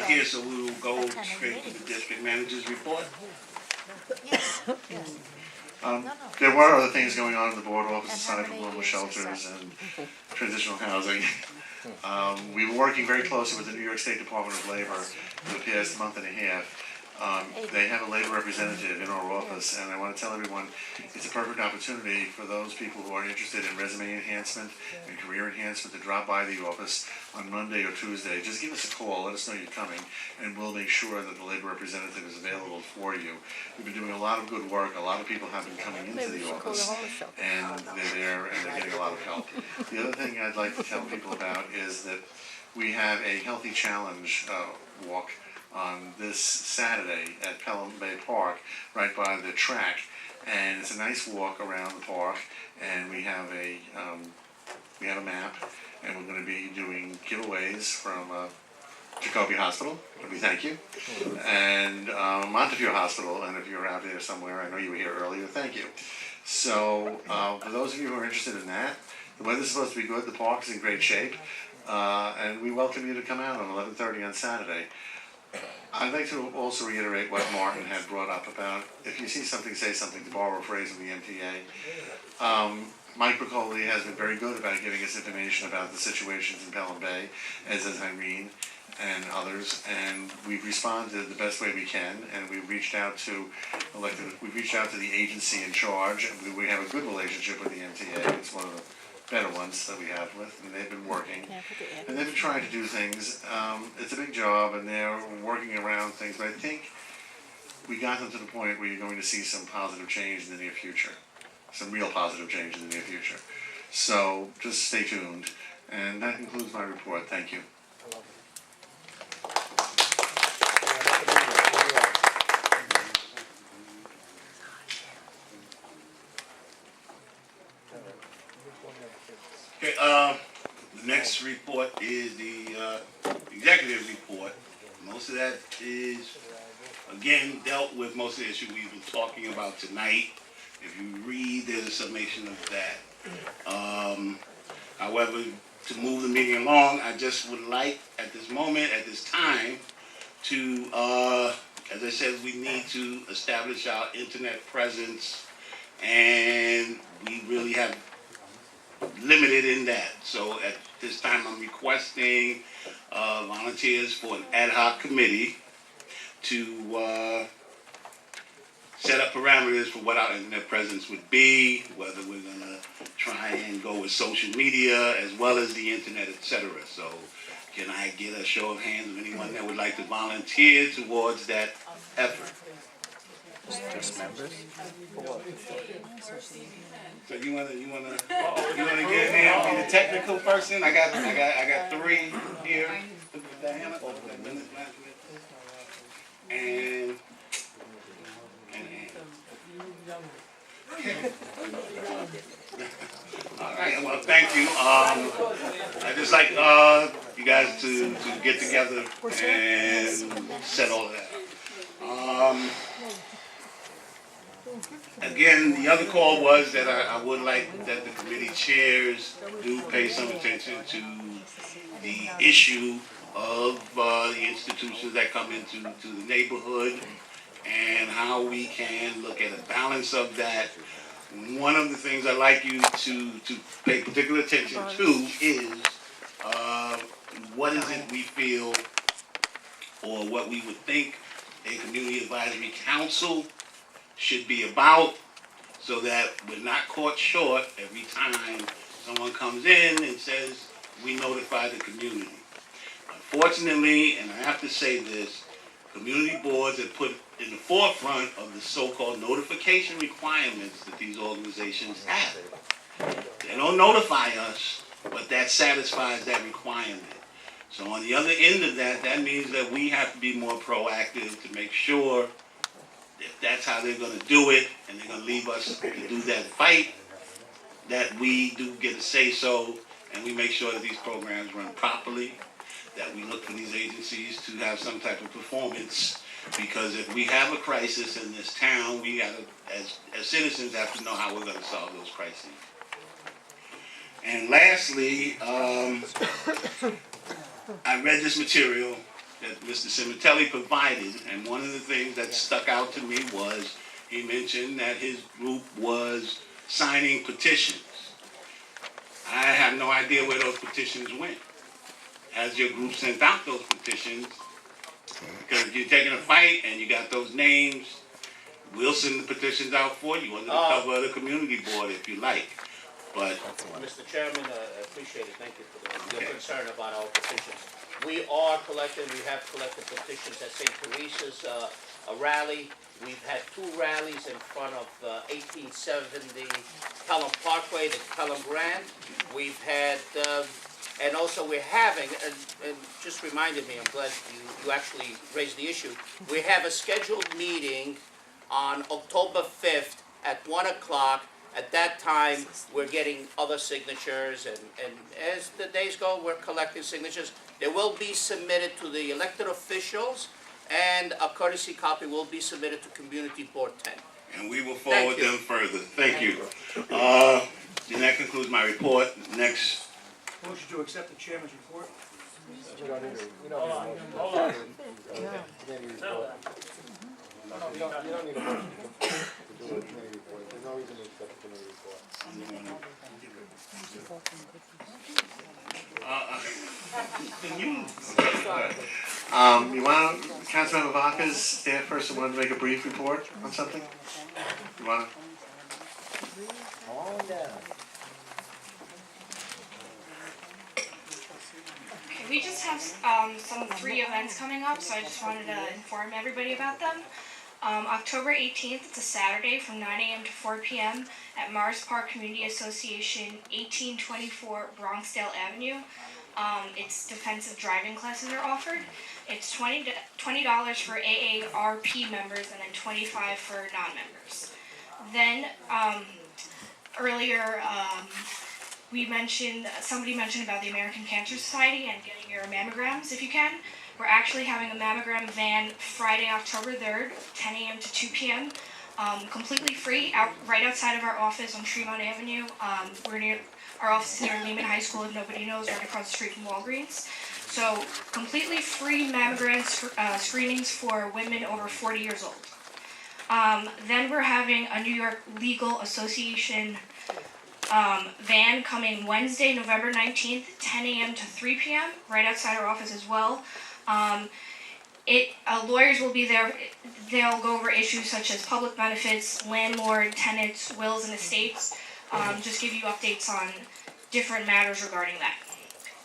here, so we will go straight to the district manager's report. Yes, yes. There were other things going on in the board office aside from homeless shelters and transitional housing. We were working very closely with the New York State Department of Labor for the past month and a half. They have a labor representative in our office, and I want to tell everyone it's a perfect opportunity for those people who are interested in resume enhancement and career enhancement to drop by the office on Monday or Tuesday. Just give us a call, let us know you're coming, and we'll make sure that the labor representative is available for you. We've been doing a lot of good work. A lot of people have been coming into the office, and they're there and they're getting a lot of help. The other thing I'd like to tell people about is that we have a Healthy Challenge walk on this Saturday at Pelham Bay Park, right by the track, and it's a nice walk around the park. And we have a map, and we're going to be doing giveaways from Jacoby Hospital. We thank you, and Montefiore Hospital. And if you're out there somewhere, I know you were here earlier. Thank you. So for those of you who are interested in that, the weather's supposed to be good. The park's in great shape, and we welcome you to come out on 11:30 on Saturday. I'd like to also reiterate what Martin had brought up about if you see something, say something, to borrow a phrase from the MTA. Mike Briccoli has been very good about giving us information about the situations in Pelham Bay, as has Irene and others, and we've responded the best way we can, and we've reached out to the agency in charge, and we have a good relationship with the MTA. It's one of the better ones that we have with, and they've been working, and they've been trying to do things. It's a big job, and they're working around things, but I think we got them to the point where you're going to see some positive change in the near future, some real positive change in the near future. So just stay tuned, and that concludes my report. Thank you. Okay, the next report is the executive report. Most of that is, again, dealt with most of the issues we've been talking about tonight. If you read, there's a summation of that. However, to move the meeting along, I just would like, at this moment, at this time, to, as I said, we need to establish our internet presence, and we really have limited in that. So at this time, I'm requesting volunteers for an ad hoc committee to set up parameters for what our internet presence would be, whether we're going to try and go with social media as well as the internet, etc. So can I get a show of hands of anyone that would like to volunteer towards that effort? Just members? So you wanna get in there and be the technical person? I got three here. Diana, and all right. Well, thank you. I just like you guys to get together and set all of that. Again, the other call was that I would like that the committee chairs do pay some attention to the issue of the institutions that come into the neighborhood and how we can look at a balance of that. One of the things I'd like you to pay particular attention to is what is it we feel, or what we would think a community advisory council should be about, so that we're not caught short every time someone comes in and says we notify the community. Unfortunately, and I have to say this, community boards are put in the forefront of the so-called notification requirements that these organizations have. They don't notify us, but that satisfies that requirement. So on the other end of that, that means that we have to be more proactive to make sure if that's how they're going to do it, and they're going to leave us to do that fight, that we do get a say-so, and we make sure that these programs run properly, that we look for these agencies to have some type of performance, because if we have a crisis in this town, we got to, as citizens, have to know how we're going to solve those crises. And lastly, I read this material, that Mr. Cimitelli provided, and one of the things that stuck out to me was he mentioned that his group was signing petitions. I have no idea where those petitions went. Has your group sent out those petitions? Because if you're taking a fight and you got those names, we'll send the petitions out for you under the cover of the community board if you like. But Mr. Chairman, I appreciate it, thank you for your Okay. concern about our petitions. We are collecting, we have collected petitions at St. Teresa's, a rally. We've had 2 rallies in front of 1870 Pelham Parkway, the Pelham Grand. We've had, and also we're having, and just reminded me, I'm glad you actually raised the issue. We have a scheduled meeting on October 5th at 1 o'clock. At that time, we're getting other signatures, and as the days go, we're collecting signatures. They will be submitted to the elected officials, and a courtesy copy will be submitted to Community Board 10. and we will forward Thank you. them further. Thank you. And that concludes my report. Next. Motion to accept the chairman's report. You want, Councilmember Vaca's staff person wanted to make a brief report on something? You wanna? Okay, we just have some 3 events coming up, so I just wanted to inform everybody about them. October 18th, it's a Saturday from 9 a.m. to 4 p.m. at Mars Park Community Association, 1824 Bronxdale Avenue. It's defensive driving classes are offered. It's $20 for AARP members and then $25 for non-members. Then earlier somebody mentioned about the American Cancer Society and getting your mammograms if you can. We're actually having a mammogram van Friday, October 3rd, 10 a.m. to 2 p.m. Completely free, right outside of our office on Tremont Avenue. Our office is near Lehman High School, if nobody knows, right across the street from Walgreens. So completely free mammogram screenings for women over 40 years old. Then we're having a New York Legal Association van coming Wednesday, November 19th, 10 a.m. to 3 p.m., right outside our office as well. Lawyers will be there. They'll go over issues such as public benefits, landlord, tenants, wills, and estates. Just give you updates on different matters regarding that.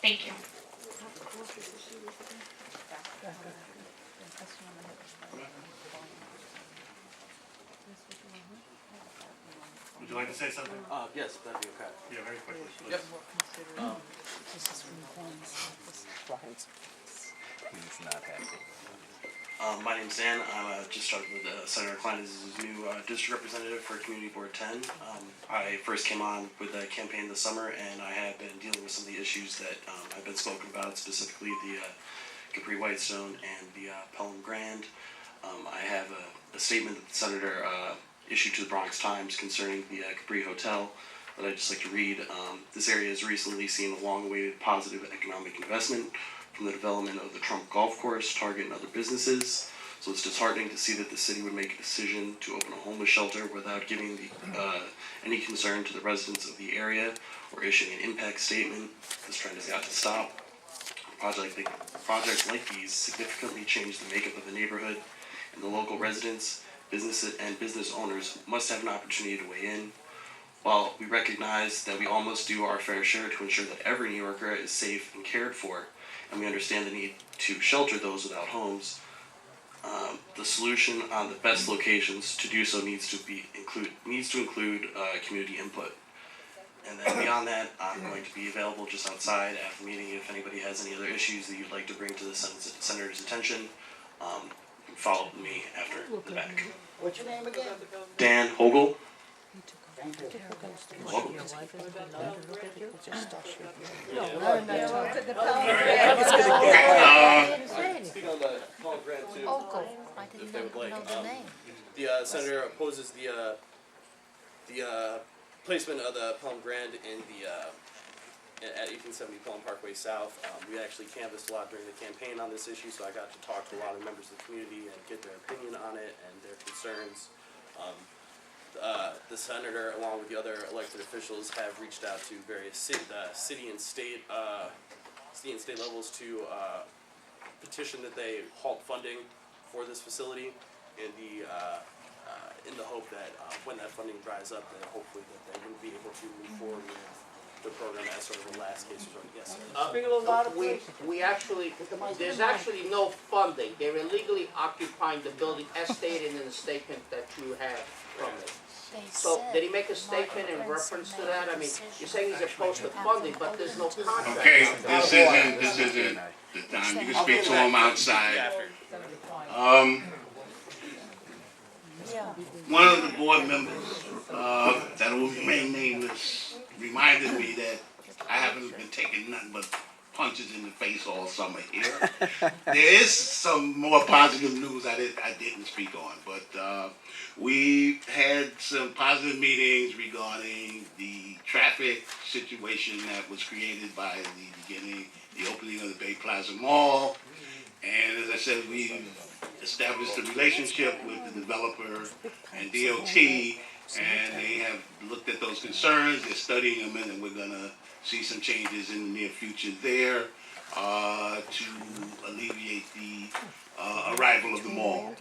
Thank you. Would you like to say something? Yes, that'd be okay. Yeah, very quickly, please. Yep. He's not happy. My name's Dan. I'm just started with Senator Klein as his new district representative for Community Board 10. I first came on with the campaign this summer, and I have been dealing with some of the issues that have been spoken about, specifically the Capri Whitestone and the Pelham Grand. I have a statement that the Senator issued to the Bronx Times concerning the Capri Hotel that I'd just like to read. This area has recently seen a long-awaited positive economic investment from the development of the Trump Golf Course, Target, and other businesses. So it's disheartening to see that the city would make a decision to open a homeless shelter without giving any concern to the residents of the area or issuing an impact statement. This trend has got to stop. Projects like these significantly change the makeup of the neighborhood, and the local residents, businesses, and business owners must have an opportunity to weigh in. While we recognize that we all must do our fair share to ensure that every New Yorker is safe and cared for, and we understand the need to shelter those without homes, the solution on the best locations to do so needs to include community input. And then beyond that, I'm going to be available just outside after the meeting if anybody has any other issues that you'd like to bring to the Senator's attention. Follow me after the back. What's your name again? Dan Hogel. Speak on the Pelham Grand too. Ogle. I If didn't they would like, know the name. The Senator opposes the placement of the Pelham Grand in at 1870 Pelham Parkway South. We actually canvassed a lot during the campaign on this issue, so I got to talk to a lot of members of the community and get their opinion on it and their concerns. The senator, along with the other elected officials, have reached out to various city and state levels to petition that they halt funding for this facility in the hope that when that funding dries up, that hopefully that they will be able to move forward with the program as sort of a last case resort. Yes, sir. We actually, there's actually no funding. They're illegally occupying the building as stated in the statement that you have from it. So, did he make a statement in reference to that? I mean, you're saying he's opposed to funding, but there's no contract. Okay, this isn't the time. You can speak to him outside. One of the board members, that will remain nameless, reminded me that I haven't been taking nothing but punches in the face all summer here. There is some more positive news I didn't speak on, but we had some positive meetings regarding the traffic situation that was created by the opening of the Bay Plaza Mall. And as I said, we established a relationship with the developer and DOT, and they have looked at those concerns. They're studying them, and we're gonna see some changes in the near future there to alleviate the arrival of the mall.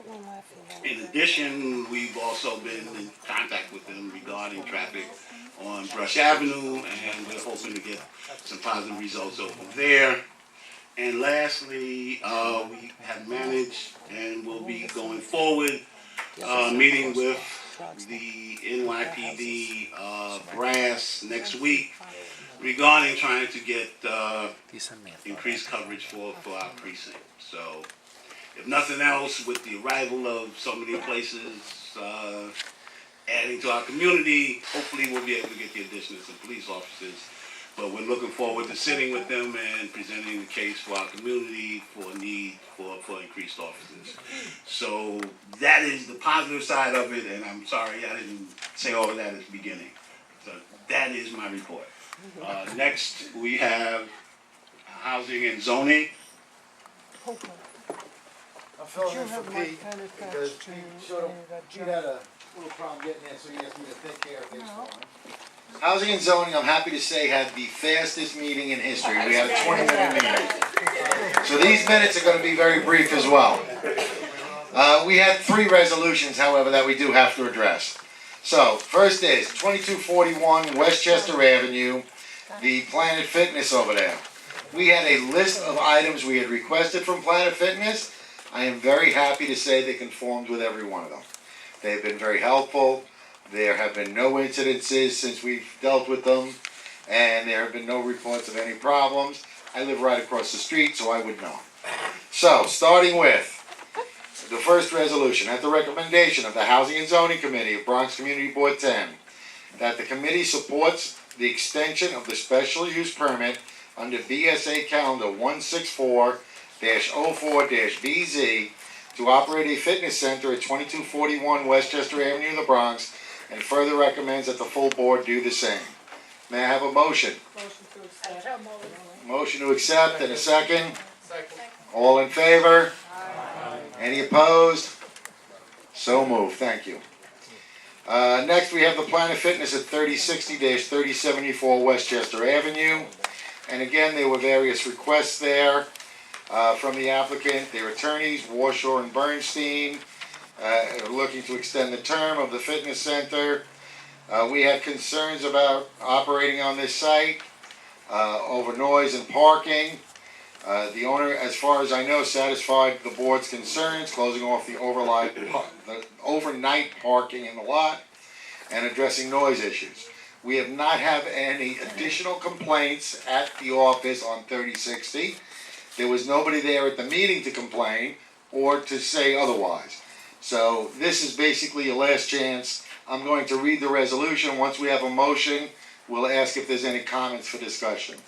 In addition, we've also been in contact with them regarding traffic on Brush Avenue, and we're hoping to get some positive results over there. And lastly, we have managed and will be going forward, meeting with the NYPD brass next week regarding trying to get increased coverage for our precinct. So, if nothing else, with the arrival of so many places adding to our community, hopefully we'll be able to get the addition of some police officers. But we're looking forward to sitting with them and presenting the case for our community for need for increased officers. So that is the positive side of it, and I'm sorry I didn't say all of that at the beginning. So that is my report. Next, we have housing and zoning. I'm filling in for Pete, because Pete had a little problem getting there, so he asked me to take care of things for him. Housing and zoning, I'm happy to say, had the fastest meeting in history. We had a 20-minute meeting. So these minutes are going to be very brief as well. We had 3 resolutions, however, that we do have to address. So, first is 2241 Westchester Avenue, the Planet Fitness over there. We had a list of items we had requested from Planet Fitness. I am very happy to say they conformed with every one of them. They've been very helpful. There have been no incidences since we've dealt with them, and there have been no reports of any problems. I live right across the street, so I would know. So, starting with the first resolution, at the recommendation of the Housing and Zoning Committee of Bronx Community Board 10, that the committee supports the extension of the special use permit under BSA Calendar 164-04-BZ to operate a fitness center at 2241 Westchester Avenue, the Bronx, and further recommends that the full board do the same. May I have a motion? Motion to accept and a second? All in favor? Any opposed? So moved, thank you. Next we have the Planet Fitness at 3060-3074 Westchester Avenue. And again, there were various requests there from the applicant, their attorneys, Warshaw and Bernstein, looking to extend the term of the fitness center. We had concerns about operating on this site over noise and parking. The owner, as far as I know, satisfied the board's concerns, closing off the overnight parking in the lot and addressing noise issues. We have not had any additional complaints at the office on 3060. There was nobody there at the meeting to complain or to say otherwise. So this is basically a last chance. I'm going to read the resolution. Once we have a motion, we'll ask if there's any comments for discussion.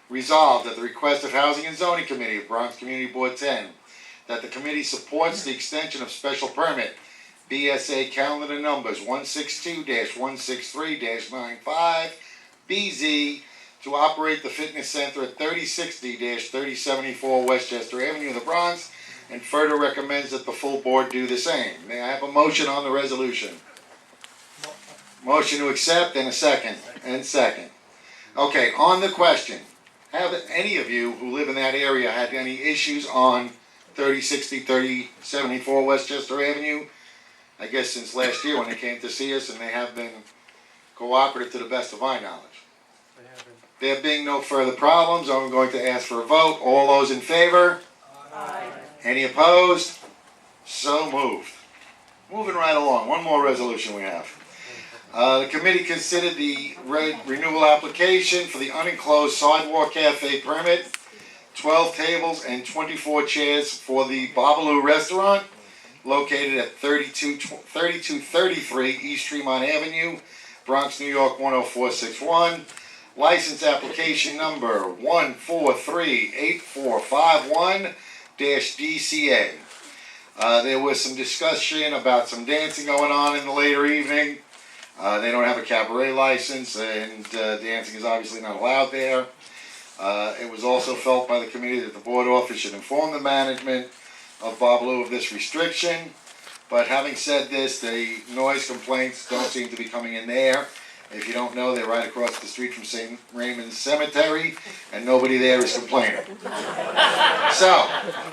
Resolved at the request of Housing and Zoning Committee of Bronx Community Board 10 that the committee supports the extension of special permit BSA calendar numbers 162-163-95 BZ to operate the fitness center at 3060-3074 Westchester Avenue in the Bronx, and further recommends that the full board do the same. May I have a motion on the resolution? Motion to accept and a second, Okay, on the question, have any of you who live in that area had any issues on 3060, 3074 Westchester Avenue? I guess since last year when they came to see us, and they have been cooperative to the best of my knowledge. There being no further problems, I'm going to ask for a vote. All those in favor? Aye. Any opposed? So moved. Moving right along, one more resolution we have. The committee considered the renewal application for the unenclosed sidewalk cafe permit, 12 tables and 24 chairs for the Babalu Restaurant, located at 3233 East Tremont Avenue, Bronx, New York 10461. License application number 1438451-DCA. There was some discussion about some dancing going on in the later evening. They don't have a cabaret license, and dancing is obviously not allowed there. It was also felt by the committee that the board office should inform the management of Babalu of this restriction. But having said this, the noise complaints don't seem to be coming in there. If you don't know, they're right across the street from St. Raymond's Cemetery, and nobody there is complaining. So,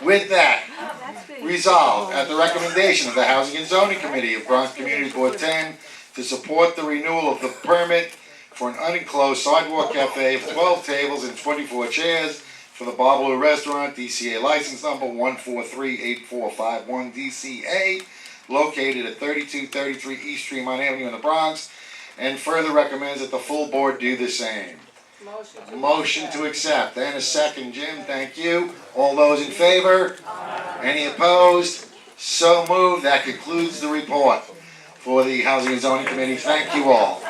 with that, resolved at the recommendation of the Housing and Zoning Committee of Bronx Community Board 10 to support the renewal of the permit for an unenclosed sidewalk cafe of 12 tables and 24 chairs for the Babalu Restaurant, DCA license number 1438451-DCA, located at 3233 East Tremont Avenue in the Bronx, and further recommends that the full board do the same. Motion to accept. And a second, Jim, thank you. All those in favor? Aye. Any opposed? So moved. That concludes the report for the Housing and Zoning Committee. Thank you all.